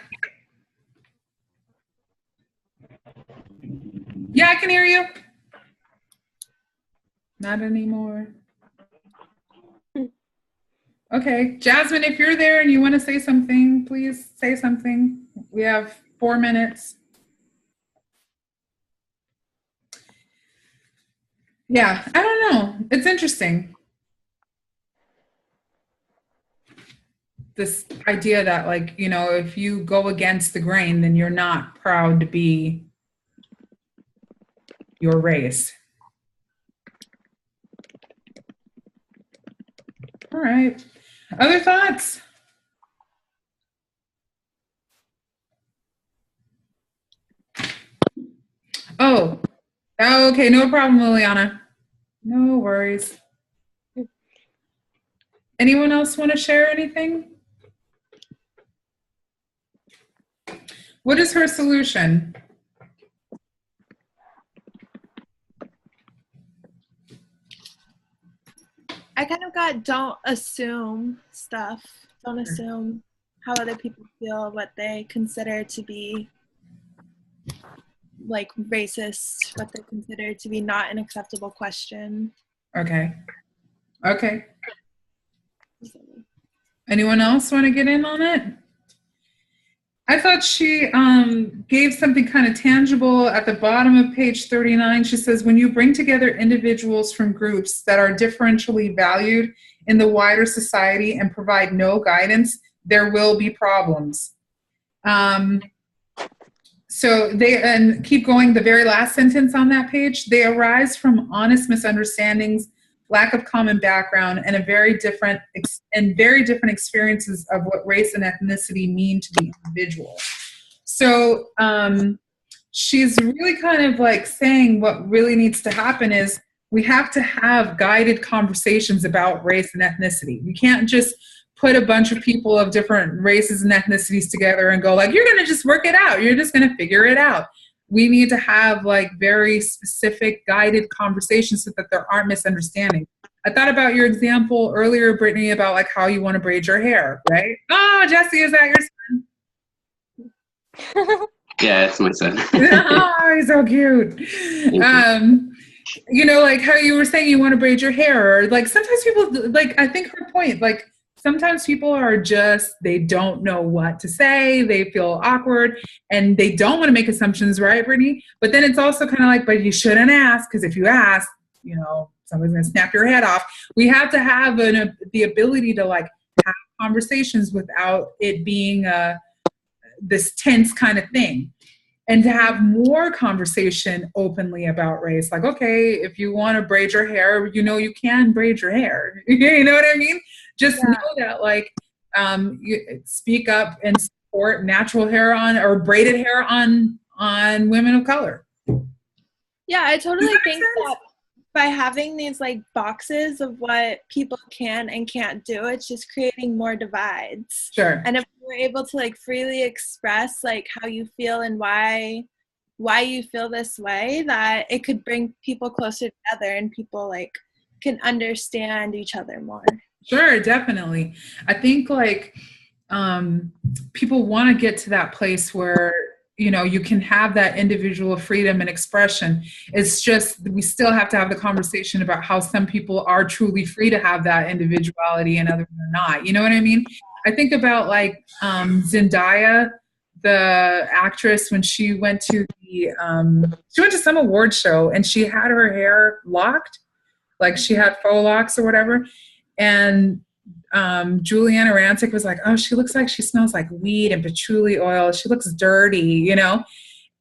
Yeah, I can hear you. Not anymore. Okay, Jasmine, if you're there and you want to say something, please say something. We have 4 minutes. Yeah, I don't know. It's interesting. This idea that, like, you know, if you go against the grain, then you're not proud to be your race. All right. Other thoughts? Oh, okay. No problem, Liliana. No worries. Anyone else want to share anything? What is her solution? I kind of got don't assume stuff. Don't assume how other people feel, what they consider to be like racist, what they consider to be not an acceptable question. Okay. Okay. Anyone else want to get in on it? I thought she gave something kind of tangible at the bottom of page 39. She says, when you bring together individuals from groups that are differentially valued in the wider society and provide no guidance, there will be problems. So they, and keep going, the very last sentence on that page, they arise from honest misunderstandings, lack of common background, and very different experiences of what race and ethnicity mean to the individual. So she's really kind of like saying what really needs to happen is we have to have guided conversations about race and ethnicity. We can't just put a bunch of people of different races and ethnicities together and go like, you're going to just work it out. You're just going to figure it out. We need to have like very specific guided conversations so that there aren't misunderstandings. I thought about your example earlier, Brittany, about like how you want to braid your hair, right? Oh, Jesse, is that your son? Yeah, it's my son. Oh, he's so cute. You know, like how you were saying you want to braid your hair, or like sometimes people, like I think her point, like sometimes people are just, they don't know what to say, they feel awkward, and they don't want to make assumptions, right, Brittany? But then it's also kind of like, but you shouldn't ask, because if you ask, you know, somebody's going to snap your head off. We have to have the ability to like have conversations without it being this tense kind of thing. And to have more conversation openly about race. Like, okay, if you want to braid your hair, you know, you can braid your hair. You know what I mean? Just know that, like, you speak up and support natural hair on or braided hair on women of color. Yeah, I totally think that by having these like boxes of what people can and can't do, it's just creating more divides. Sure. And if we're able to like freely express like how you feel and why you feel this way, that it could bring people closer together and people like can understand each other more. Sure, definitely. I think like people want to get to that place where, you know, you can have that individual freedom and expression. It's just, we still have to have the conversation about how some people are truly free to have that individuality and others are not. You know what I mean? I think about like Zendaya, the actress, when she went to some award show and she had her hair locked, like she had faux locks or whatever. And Juliana Rancic was like, oh, she looks like she smells like weed and patchouli oil. She looks dirty, you know?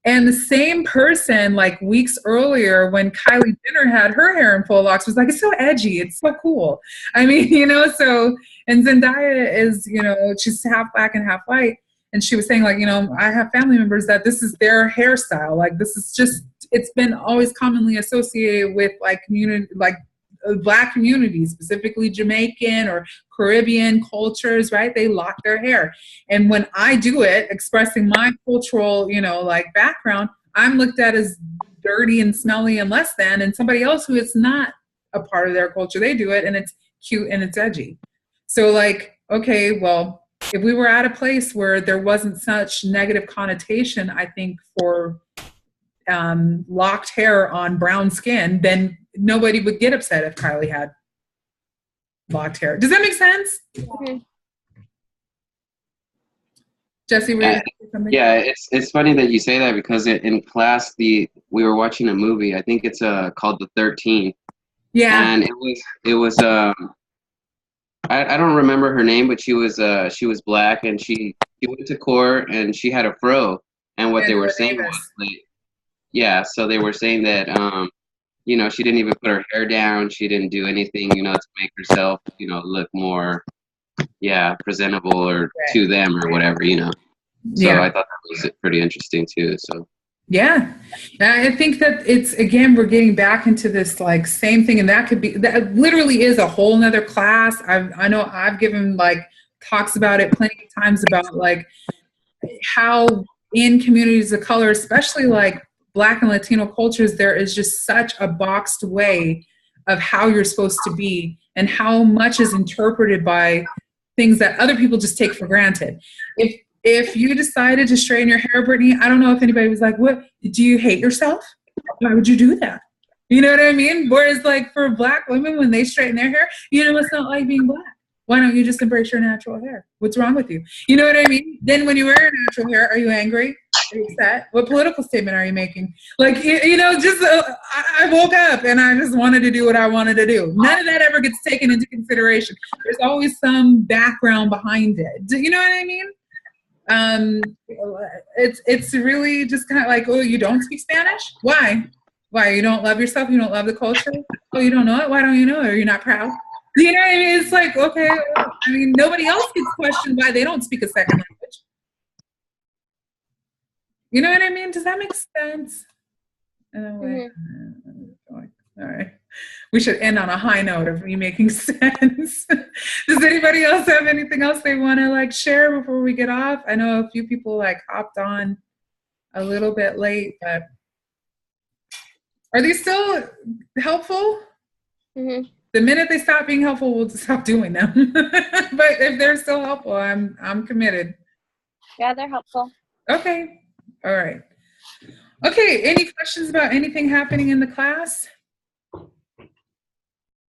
And the same person, like weeks earlier, when Kylie Jenner had her hair in faux locks, was like, it's so edgy. It's so cool. I mean, you know, so, and Zendaya is, you know, she's half black and half white. And she was saying, like, you know, I have family members that this is their hairstyle. Like, this is just, it's been always commonly associated with like community, like Black communities, specifically Jamaican or Caribbean cultures, right? They lock their hair. And when I do it, expressing my cultural, you know, like background, I'm looked at as dirty and smelly and less than, and somebody else who it's not a part of their culture, they do it and it's cute and it's edgy. So like, okay, well, if we were at a place where there wasn't such negative connotation, I think for locked hair on brown skin, then nobody would get upset if Kylie had locked hair. Does that make sense? Mhm. Jesse, were you Yeah, gonna say something? yeah, it's funny that you say that because in class we were watching a movie. I think it's called The 13, Yeah. and it was I don't remember her name, but she was black, and she went to court, and she had a fro, and what they were Angela saying was Davis. like, yeah, so they were saying that she didn't even put her hair down, she didn't do anything, to make herself, look more, yeah, presentable or to them or whatever. So Yeah. I thought that was pretty interesting too. So Yeah. I think that it's, again, we're getting back into this like same thing. And that literally is a whole nother class. I know I've given like talks about it plenty of times about like how in communities of color, especially like Black and Latino cultures, there is just such a boxed way of how you're supposed to be and how much is interpreted by things that other people just take for granted. If you decided to straighten your hair, Brittany, I don't know if anybody was like, "What? Do you hate yourself? Why would you do that?" You know what I mean? Whereas, like for Black women, when they straighten their hair, it's not like being Black. Why don't you just embrace your natural hair? What's wrong with you? You know what I mean? Then when you wear your natural hair, are you angry? Are you upset? What political statement are you making? Like, just I woke up and I just wanted to do what I wanted to do. None of that ever gets taken into consideration. There's always some background behind it. Do you know what I mean? It's really just kind of like, oh, you don't speak Spanish? Why? You don't love yourself? You don't love the culture? Oh, you don't know it? Why don't you know it? Are you not proud? You know what I mean? It's like, okay, I mean, nobody else gets questioned why they don't speak a second language. You know what I mean? Does that make sense? And I'm like, all right. We should end on a high note of me making sense. Does anybody else have anything else they want to like share before we get off? I know a few people like hopped on a little bit late, but are these still helpful? Mhm. The minute they stop being helpful, we'll just stop doing them. But if they're still helpful, I'm committed. Yeah, they're helpful. Okay. All right. Okay. Any questions about anything happening in the class?